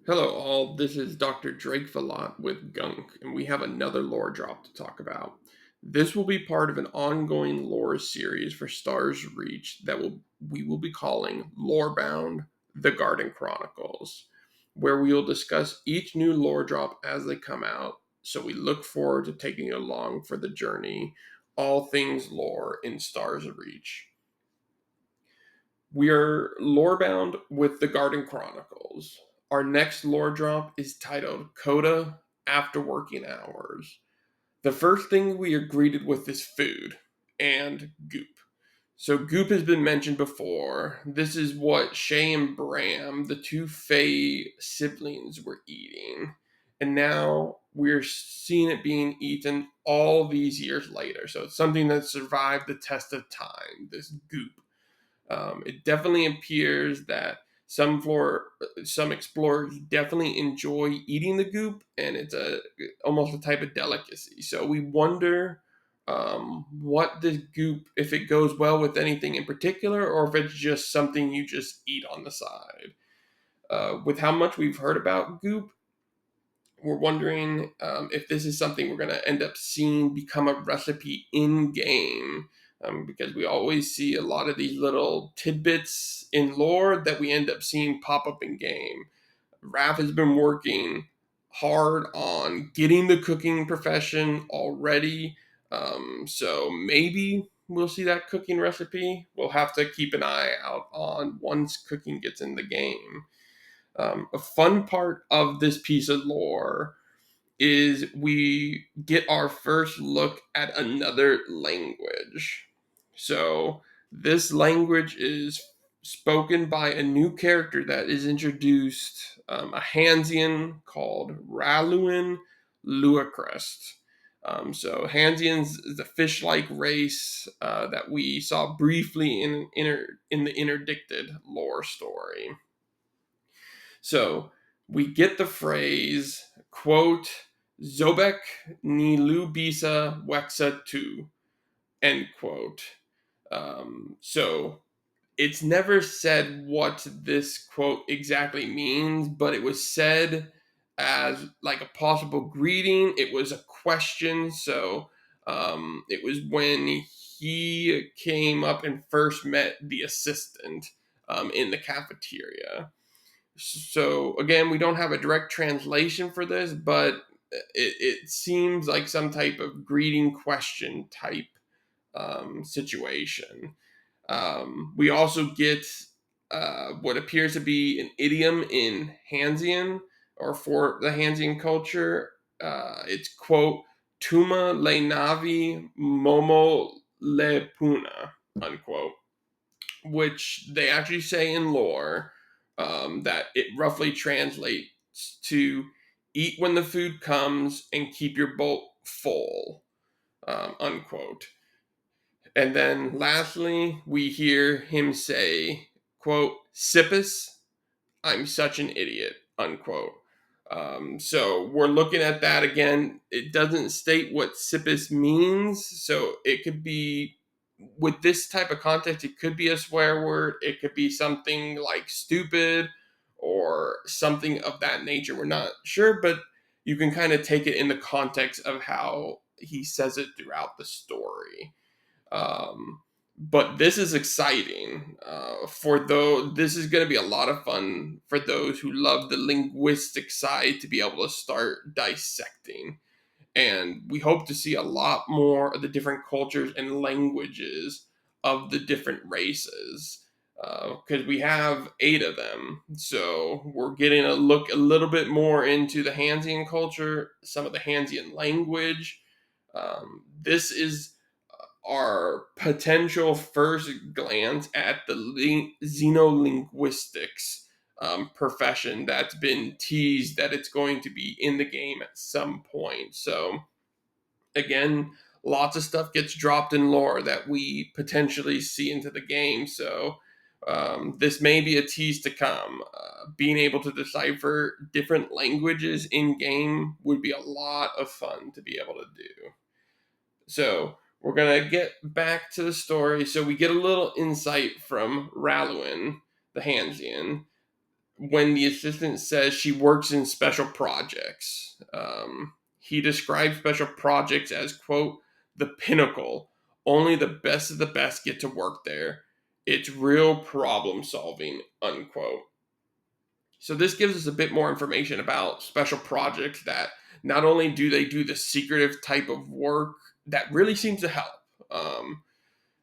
Hello, all. This is Dr. Drake Valot with Gunk, and we have another lore drop to talk about. This will be part of an ongoing lore series for Stars Reach that we will be calling Lorebound: The Garden Chronicles, where we will discuss each new lore drop as they come out. So we look forward to taking you along for the journey, all things lore in Stars Reach. We are lore-bound with the Garden Chronicles. Our next lore drop is titled Coda After Working Hours. The first thing we are greeted with is food and goop. So goop has been mentioned before. This is what Shay and Bram, the two Fae siblings, were eating. And now we're seeing it being eaten all these years later. So it's something that survived the test of time, this goop. It definitely appears that some explorers definitely enjoy eating the goop, and it's almost a type of delicacy. So we wonder what this goop, if it goes well with anything in particular, or if it's just something you just eat on the side. With how much we've heard about goop, we're wondering if this is something we're going to end up seeing become a recipe in game, because we always see a lot of these little tidbits in lore that we end up seeing pop up in game. Raph has been working hard on getting the cooking profession already, so maybe we'll see that cooking recipe. We'll have to keep an eye out on once cooking gets in the game. A fun part of this piece of lore is we get our first look at another language. So, this language is spoken by a new character that is introduced, a Hansian called Raluin Luacrest. So, Hansians is a fish like race that we saw briefly in the interdicted lore story. So we get the phrase, quote, Zobek ni lubisa wexa tu, end quote. So it's never said what this quote exactly means, but it was said as like a possible greeting. It was a question. So it was when he came up and first met the assistant in the cafeteria. So again, we don't have a direct translation for this, but it seems like some type of greeting question type situation. We also get what appears to be an idiom in Hansian, or for the Hansian culture. It's quote Tuma le navi momo le puna, unquote, which they actually say in lore, that it roughly translates to eat when the food comes and keep your boat full, unquote. And then lastly, we hear him say, quote, Sippus, I'm such an idiot, unquote. So we're looking at that again. It doesn't state what Sippus means, so it could be, with this type of context, it could be a swear word. It could be something like stupid or something of that nature. We're not sure, but you can kind of take it in the context of how he says it throughout the story. Um, but this is exciting for those. This is going to be a lot of fun for those who love the linguistic side to be able to start dissecting. And we hope to see a lot more of the different cultures and languages of the different races, because we have 8 of them. So we're getting a look a little bit more into the Hansian culture, some of the Hansian language. This is our potential first glance at the xenolinguistics profession that's been teased that it's going to be in the game at some point. So, again, lots of stuff gets dropped in lore that we potentially see into the game. So, this may be a tease to come. Being able to decipher different languages in game would be a lot of fun to be able to do. So we're gonna get back to the story. So we get a little insight from Raluin, the Hansian. when the assistant says she works in special projects. He describes special projects as, quote, the pinnacle. Only the best of the best get to work there. It's real problem solving, unquote. So this gives us a bit more information about special projects that not only do they do the secretive type of work that really seems to help, um,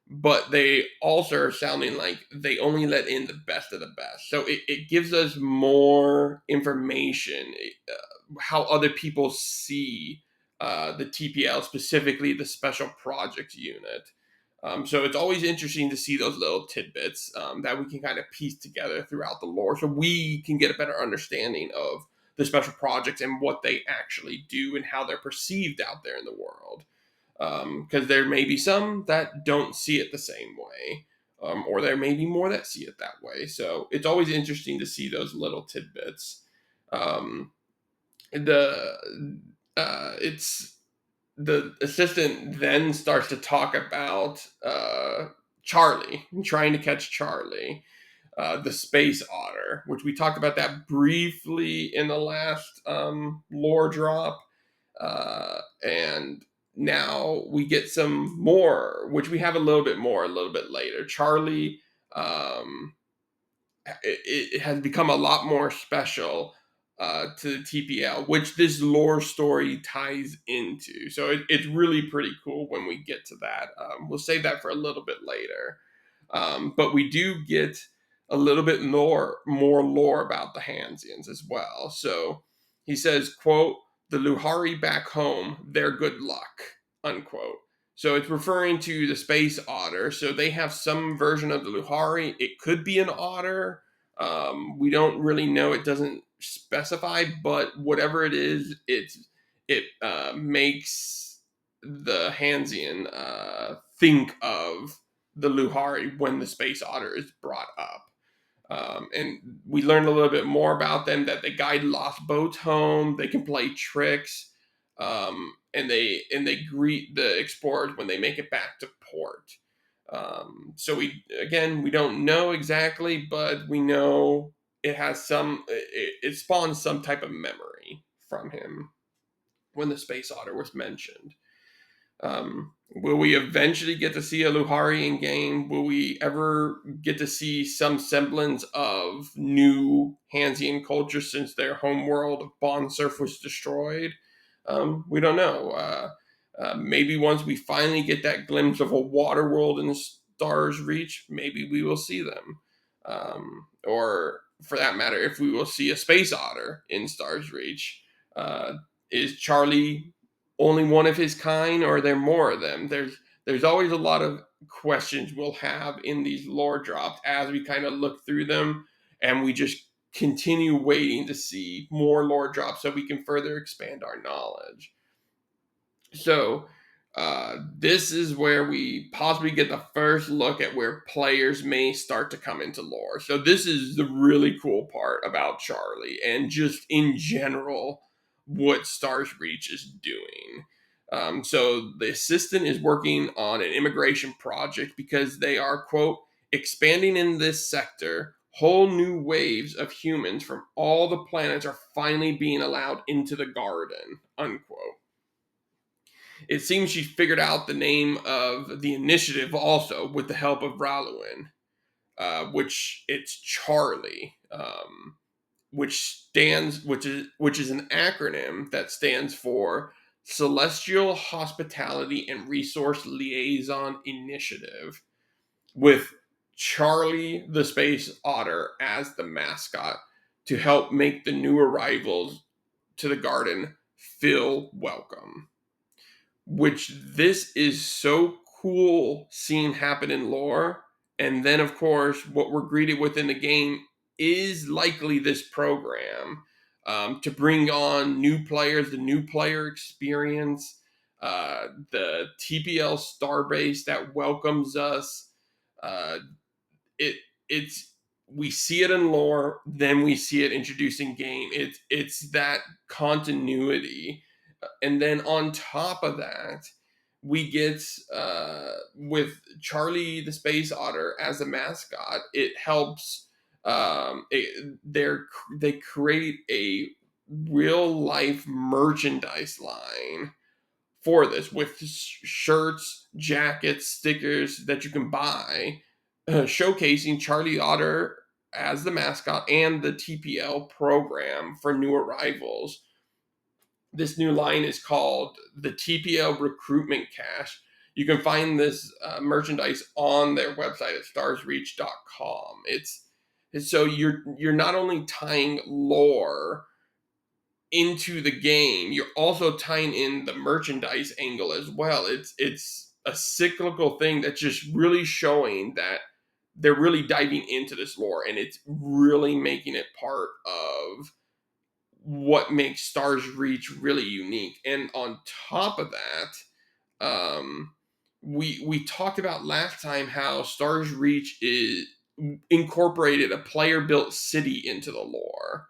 but they also are sounding like they only let in the best of the best. So it gives us more information, how other people see the TPL, specifically the Special Projects Unit. So it's always interesting to see those little tidbits that we can kind of piece together throughout the lore so we can get a better understanding of the special projects and what they actually do and how they're perceived out there in the world. Because there may be some that don't see it the same way, or there may be more that see it that way. So it's always interesting to see those little tidbits. Um, the it's the assistant then starts to talk about Charlie, trying to catch Charlie, the space otter, which we talked about that briefly in the last lore drop, and now we get some more, which we have a little bit more a little bit later. Charlie, um, it has become a lot more special to the TPL, which this lore story ties into. So it's really pretty cool when we get to that. We'll save that for a little bit later. But we do get a little bit more lore about the Hansians as well. So he says, quote, the Luhari back home, their good luck, unquote. So it's referring to the space otter. So they have some version of the Luhari. It could be an otter. We don't really know. It doesn't specify, but whatever it is, it makes the Hansian think of the Luhari when the space otter is brought up. And we learned a little bit more about them, that they guide lost boats home. They can play tricks, and they greet the explorers when they make it back to port. So we don't know exactly, but we know it has it spawns some type of memory from him when the space otter was mentioned. Will we eventually get to see a Luhari in game? Will we ever get to see some semblance of new Hansian culture since their homeworld of Bondsurf was destroyed? We don't know. Maybe once we finally get that glimpse of a water world in the Stars Reach, maybe we will see them. Or, for that matter, if we will see a space otter in Stars Reach. Is Charlie only one of his kind, or are there more of them? There's always a lot of questions we'll have in these lore drops as we kind of look through them, and we just continue waiting to see more lore drops so we can further expand our knowledge. So this is where we possibly get the first look at where players may start to come into lore. So this is the really cool part about Charlie and just in general what Stars Reach is doing. So the assistant is working on an immigration project because they are, quote, expanding in this sector. Whole new waves of humans from all the planets are finally being allowed into the garden, unquote. It seems she figured out the name of the initiative also with the help of Raluin, which it's Charlie, which is an acronym that stands for Celestial Hospitality and Resource Liaison Initiative, with Charlie the Space Otter as the mascot to help make the new arrivals to the garden feel welcome. Which this is so cool seeing happen in lore. And then, of course, what we're greeted with in the game is likely this program to bring on new players, the new player experience, the TPL Starbase that welcomes us. Uh, it it's we see it in lore, then we see it introduced in game. It's that continuity, and then on top of that, we get with Charlie the Space Otter as a mascot. It helps They create a real life merchandise line for this with shirts, jackets, stickers that you can buy, showcasing Charlie Otter as the mascot and the TPL program for new arrivals. This new line is called the TPL Recruitment Cash. You can find this merchandise on their website at starsreach.com. It's so you're not only tying lore into the game, you're also tying in the merchandise angle as well. It's a cyclical thing that's just really showing that they're really diving into this lore, and it's really making it part of what makes Stars Reach really unique. And on top of that, we talked about last time how Stars Reach is incorporated a player built city into the lore.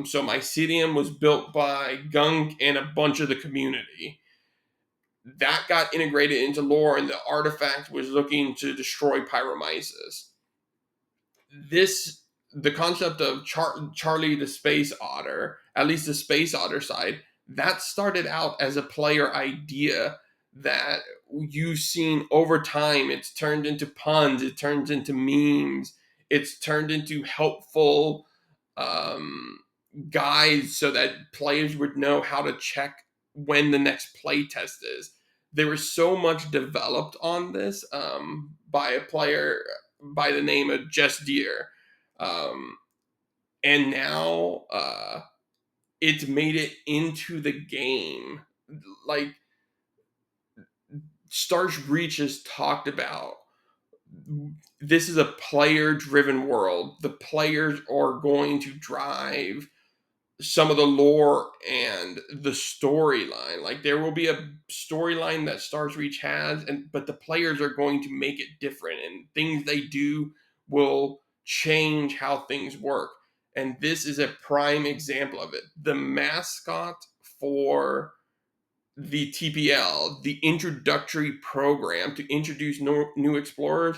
So Mycelium was built by Gunk and a bunch of the community. That got integrated into lore, and the artifact was looking to destroy Pyromyces. The concept of Charlie the Space Otter, at least the Space Otter side, that started out as a player idea that you've seen over time. It's turned into puns, it turns into memes, it's turned into helpful um, guides so that players would know how to check when the next play test is. There was so much developed on this by a player by the name of Just Deer. Um, and now it's made it into the game. Like Stars Reach has talked about, this is a player driven world. The players are going to drive some of the lore and the storyline. Like there will be a storyline that Stars Reach has, and but the players are going to make it different, and things they do will change how things work. And this is a prime example of it. The mascot for the TPL, the introductory program to introduce new explorers,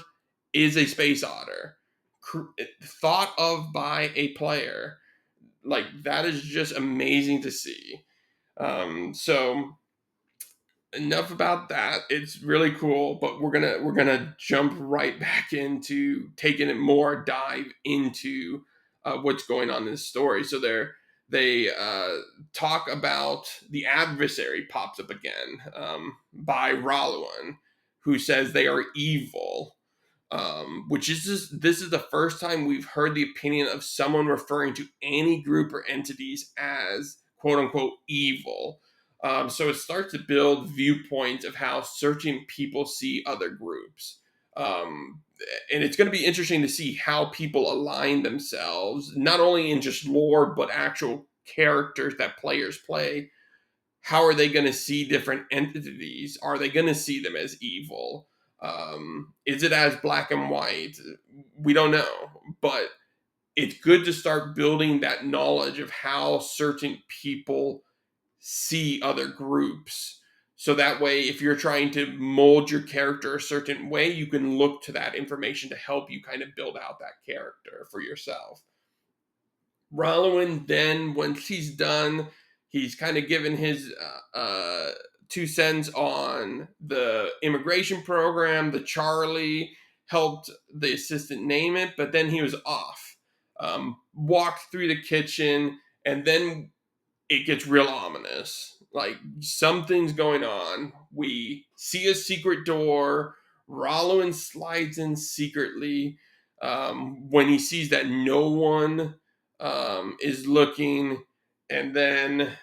is a space otter, thought of by a player. Like that is just amazing to see. So enough about that. It's really cool, but we're gonna jump right back into taking it more dive into what's going on in this story. So they talk about the adversary pops up again by Raluan, who says they are evil, which is just, this is the first time we've heard the opinion of someone referring to any group or entities as quote unquote evil. So it starts to build viewpoints of how certain people see other groups. And it's going to be interesting to see how people align themselves, not only in just lore, but actual characters that players play. How are they going to see different entities? Are they going to see them as evil? Is it as black and white? We don't know, but it's good to start building that knowledge of how certain people see other groups. So that way, if you're trying to mold your character a certain way, you can look to that information to help you kind of build out that character for yourself. Rolwyn, then, once he's done, he's kind of given his 2 cents on the immigration program. The Charlie helped the assistant name it, but then he was off. Walked through the kitchen, and then it gets real ominous. Like something's going on. We see a secret door. Rolwyn slides in secretly when he sees that no one is looking, and then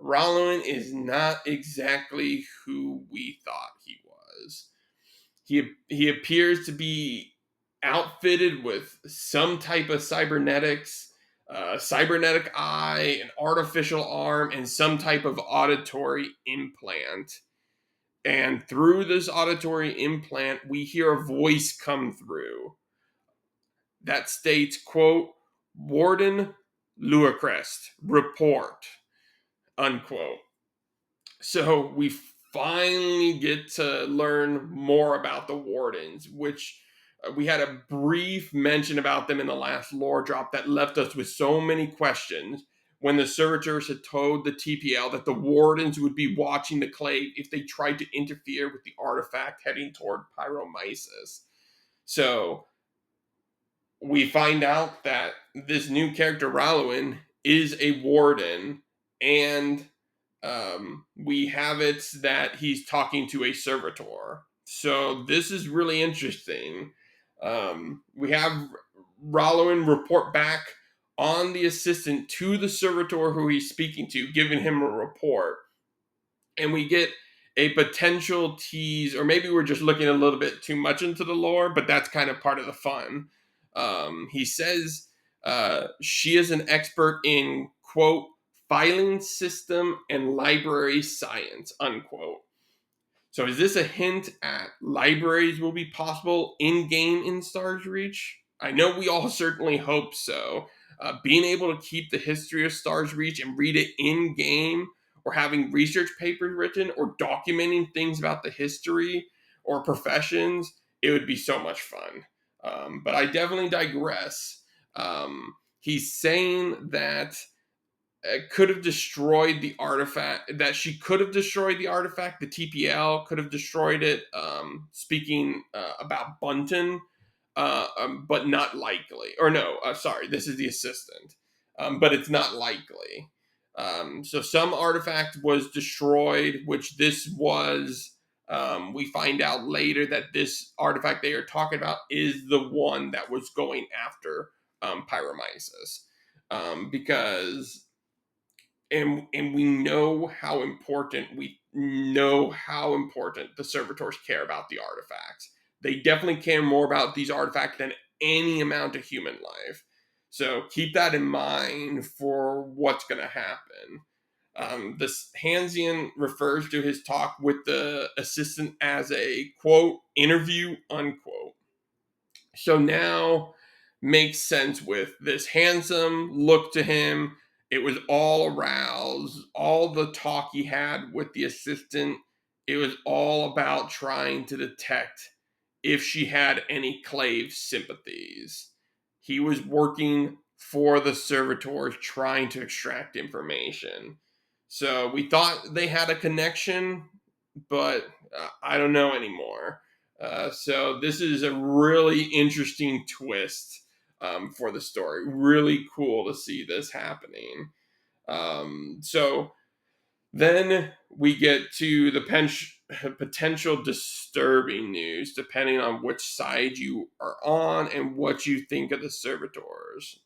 Rolwyn is not exactly who we thought he was. He appears to be outfitted with some type of cybernetics, cybernetic eye, an artificial arm, and some type of auditory implant. And through this auditory implant, we hear a voice come through that states, quote, Warden Luacrest, report, unquote. So we finally get to learn more about the Wardens, which We had a brief mention about them in the last lore drop that left us with so many questions when the servitors had told the TPL that the wardens would be watching the clave if they tried to interfere with the artifact heading toward Pyromyces. So we find out that this new character, Ralwin, is a warden, and we have it that he's talking to a servitor. So this is really interesting. We have Ralwin report back on the assistant to the servitor who he's speaking to, giving him a report. And we get a potential tease, or maybe we're just looking a little bit too much into the lore, but that's kind of part of the fun. He says she is an expert in, quote, filing system and library science, unquote. So is this a hint at libraries will be possible in-game in Stars Reach? I know we all certainly hope so. Being able to keep the history of Stars Reach and read it in-game, or having research papers written, or documenting things about the history or professions, it would be so much fun. But I definitely digress. He's saying that could have destroyed the artifact, that she could have destroyed the artifact, the TPL could have destroyed it, speaking about Bunton, but not likely. Or no, sorry, this is the assistant, but it's not likely. So some artifact was destroyed, which this was. We find out later that this artifact they are talking about is the one that was going after Pyromyces, because and we know how important the servitors care about the artifacts. They definitely care more about these artifacts than any amount of human life. So keep that in mind for what's going to happen. This Hansian refers to his talk with the assistant as a, quote, interview, unquote. So now makes sense with this handsome look to him. It was all aroused, all the talk he had with the assistant. It was all about trying to detect if she had any clave sympathies. He was working for the servitors, trying to extract information. So we thought they had a connection, but I don't know anymore. So this is a really interesting twist for the story. Really cool to see this happening. So then we get to the potential disturbing news, depending on which side you are on and what you think of the servitors.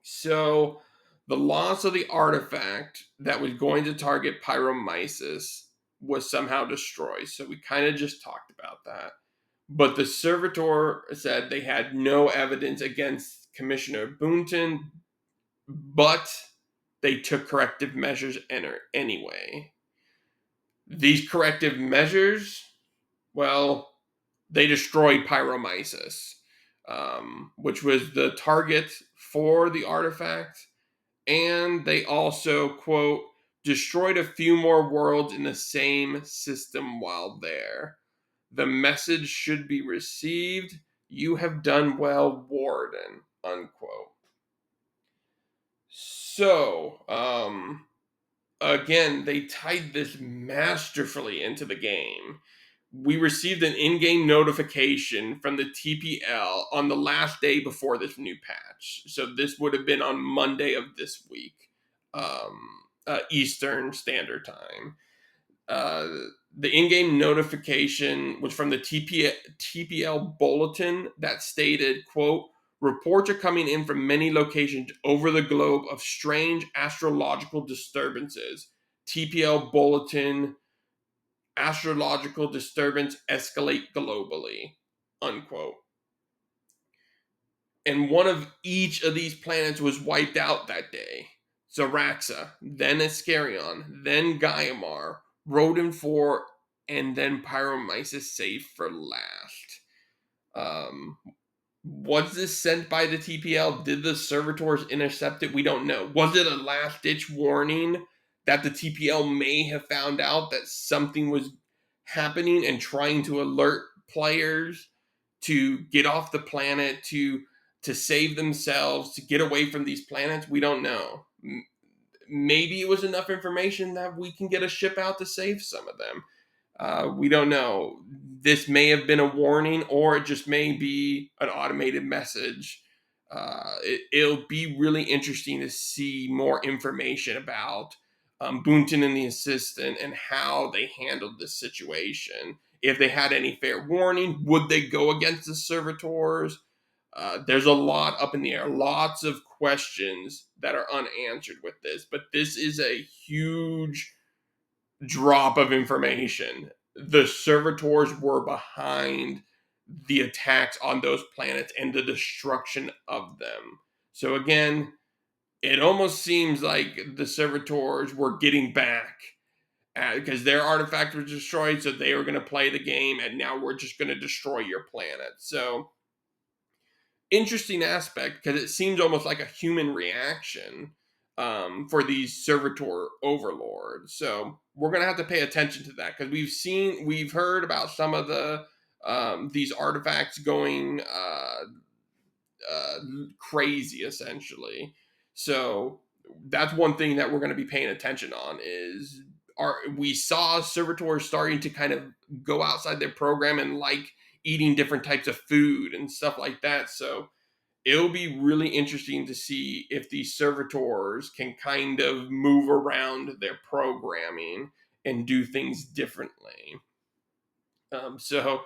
So the loss of the artifact that was going to target Pyromyces was somehow destroyed. So we kind of just talked about that. But the servitor said they had no evidence against Commissioner Boonton, but they took corrective measures anyway. These corrective measures, well, they destroyed Pyromyces, which was the target for the artifact. And they also, quote, destroyed a few more worlds in the same system while there. The message should be received. You have done well, Warden, unquote. So, again, they tied this masterfully into the game. We received an in-game notification from the TPL on the last day before this new patch. So this would have been on Monday of this week, Eastern Standard Time. The in-game notification was from the TPL bulletin that stated, quote, reports are coming in from many locations over the globe of strange astrological disturbances. TPL bulletin, astrological disturbance escalate globally, unquote. And one of each of these planets was wiped out that day. Zaraxa, then Ascarion, then Gaiamar, Rodin 4, and then Pyromyces saved for last. Was this sent by the TPL? Did the servitors intercept it? We don't know. Was it a last-ditch warning that the TPL may have found out that something was happening and trying to alert players to get off the planet, to save themselves, to get away from these planets? We don't know. Maybe it was enough information that we can get a ship out to save some of them. We don't know. This may have been a warning, or it just may be an automated message. It'll be really interesting to see more information about Boonton and the assistant and how they handled this situation. If they had any fair warning, would they go against the servitors? There's a lot up in the air, lots of questions that are unanswered with this, but this is a huge drop of information. The servitors were behind the attacks on those planets and the destruction of them. So again, it almost seems like the servitors were getting back because their artifact was destroyed, so they were going to play the game, and now we're just going to destroy your planet. So interesting aspect, because it seems almost like a human reaction for these servitor overlords. So we're gonna have to pay attention to that, because we've heard about some of the these artifacts going crazy, essentially. So that's one thing that we're going to be paying attention on is we saw servitors starting to kind of go outside their program and like eating different types of food and stuff like that. So it'll be really interesting to see if these servitors can kind of move around their programming and do things differently. So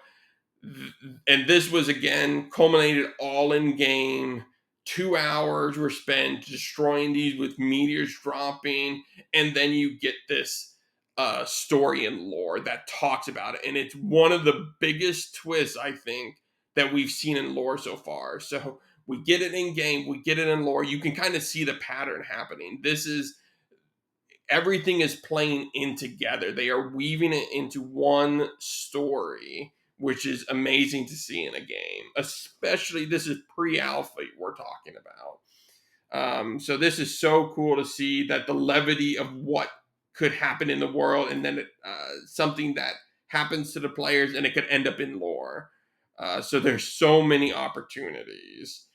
and this was again culminated all in game. 2 hours were spent destroying these with meteors dropping, and then you get this story and lore that talks about it, and it's one of the biggest twists I think that we've seen in lore so far. So we get it in game, we get it in lore. You can kind of see the pattern happening. This is everything is playing in together. They are weaving it into one story, which is amazing to see in a game. Especially this is pre-alpha we're talking about. So this is so cool to see that the levity of what could happen in the world, and then something that happens to the players, and it could end up in lore. So there's so many opportunities.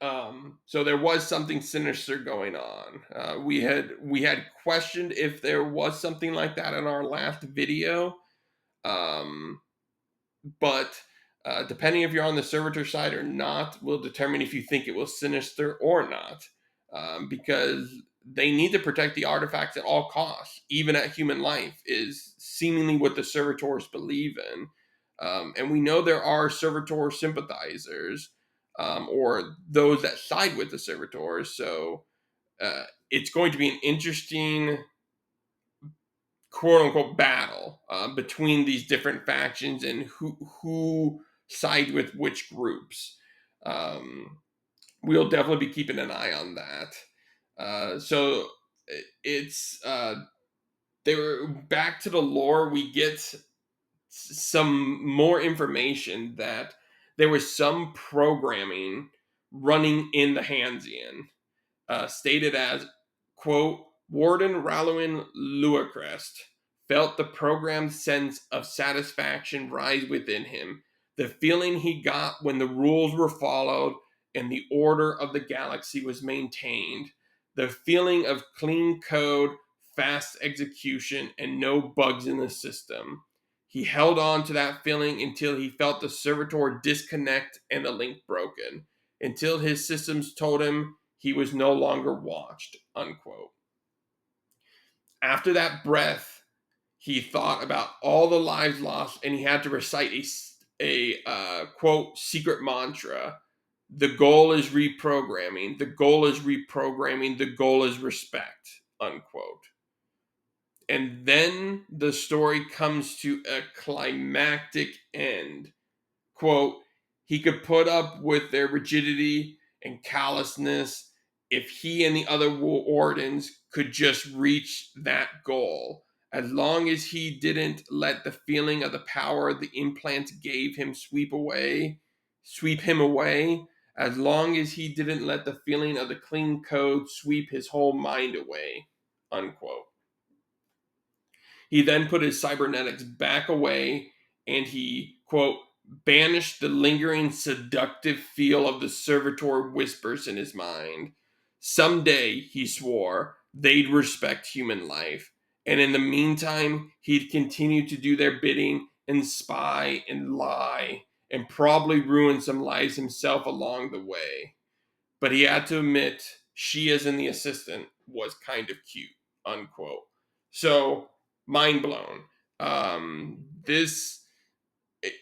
So there was something sinister going on. We had questioned if there was something like that in our last video, um, but depending if you're on the servitor side or not, will determine if you think it was sinister or not. Because they need to protect the artifacts at all costs, even at human life, is seemingly what the servitors believe in. And we know there are servitor sympathizers, or those that side with the servitors. So it's going to be an interesting quote unquote battle between these different factions and who side with which groups. We'll definitely be keeping an eye on that. So it's they were back to the lore. We get some more information that there was some programming running in the Hansian, stated as, quote, Warden Ralwin Luacrest felt the program's sense of satisfaction rise within him, the feeling he got when the rules were followed and the order of the galaxy was maintained, the feeling of clean code, fast execution, and no bugs in the system. He held on to that feeling until he felt the servitor disconnect and the link broken, until his systems told him he was no longer watched, unquote. After that breath, he thought about all the lives lost, and he had to recite a quote, secret mantra. The goal is reprogramming. The goal is reprogramming. The goal is respect, unquote. And then the story comes to a climactic end. Quote, he could put up with their rigidity and callousness if he and the other wardens could just reach that goal. As long as he didn't let the feeling of the power the implants gave him sweep him away, as long as he didn't let the feeling of the clean code sweep his whole mind away, unquote. He then put his cybernetics back away and he, quote, banished the lingering seductive feel of the servitor whispers in his mind. Someday, he swore, they'd respect human life. And in the meantime, he'd continue to do their bidding and spy and lie and probably ruin some lives himself along the way. But he had to admit, she, as in the assistant, was kind of cute, unquote. So, mind blown. This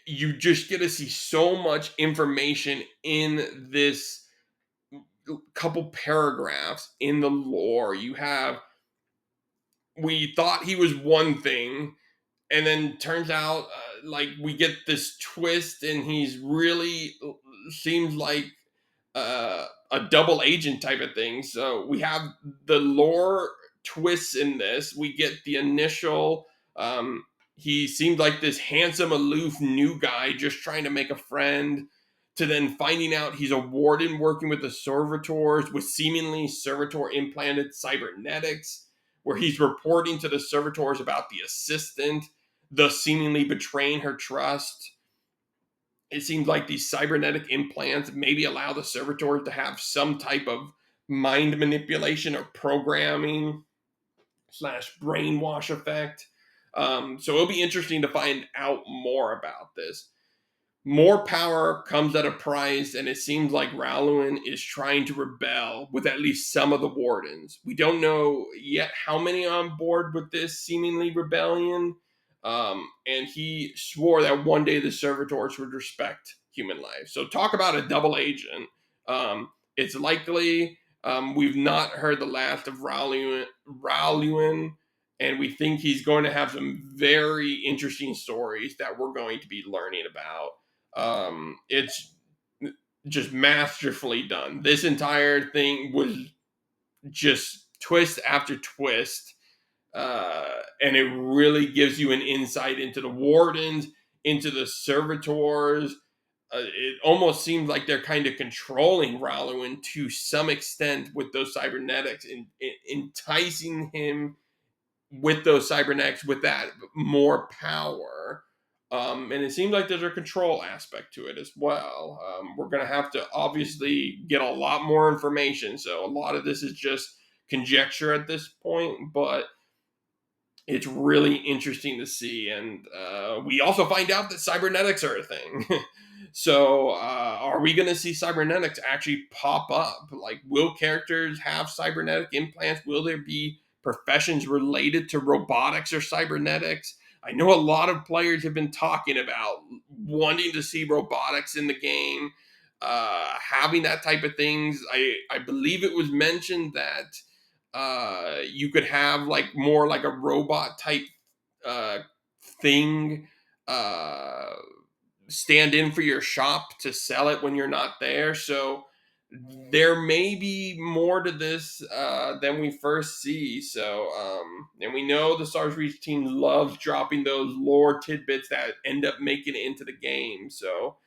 you just get to see so much information in this couple paragraphs in the lore. We thought he was one thing, and then turns out like we get this twist, and he's really seems like a double agent type of thing. So we have the lore twists in this. We get the initial. He seemed like this handsome, aloof new guy just trying to make a friend. To then finding out he's a warden working with the servitors with seemingly servitor implanted cybernetics, where he's reporting to the servitors about the assistant, thus seemingly betraying her trust. It seems like these cybernetic implants maybe allow the servitors to have some type of mind manipulation or programming slash brainwash effect. So it'll be interesting to find out more about this. More power comes at a price, and it seems like Rowlin is trying to rebel with at least some of the wardens. We don't know yet how many are on board with this seemingly rebellion, and he swore that one day the servitors would respect human life. So talk about a double agent. It's likely we've not heard the last of Rowlin, and we think he's going to have some very interesting stories that we're going to be learning about. It's just masterfully done. This entire thing was just twist after twist, and it really gives you an insight into the wardens, into the servitors. It almost seems like they're kind of controlling Rowling to some extent with those cybernetics and enticing him with those cybernetics with that more power. And it seems like there's a control aspect to it as well. We're going to have to obviously get a lot more information. So a lot of this is just conjecture at this point, but it's really interesting to see. And we also find out that cybernetics are a thing. So are we going to see cybernetics actually pop up? Like, will characters have cybernetic implants? Will there be professions related to robotics or cybernetics? I know a lot of players have been talking about wanting to see robotics in the game, having that type of things. I believe it was mentioned that you could have like more like a robot type uh, thing uh, stand in for your shop to sell it when you're not there. So there may be more to this than we first see. So, and we know the Stars Reach team loves dropping those lore tidbits that end up making it into the game. So,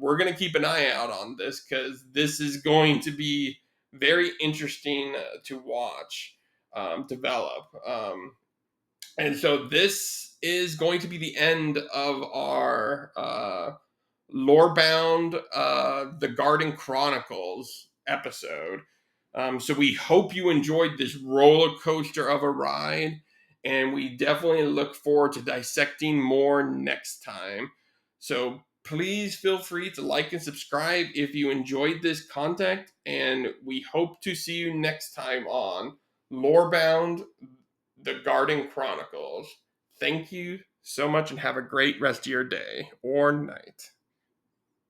we're going to keep an eye out on this because this is going to be very interesting to watch develop. And so this is going to be the end of our Lorebound, the Garden Chronicles episode. So we hope you enjoyed this roller coaster of a ride, and we definitely look forward to dissecting more next time. So please feel free to like and subscribe if you enjoyed this content, and we hope to see you next time on Lorebound, the Garden Chronicles. Thank you so much and have a great rest of your day or night.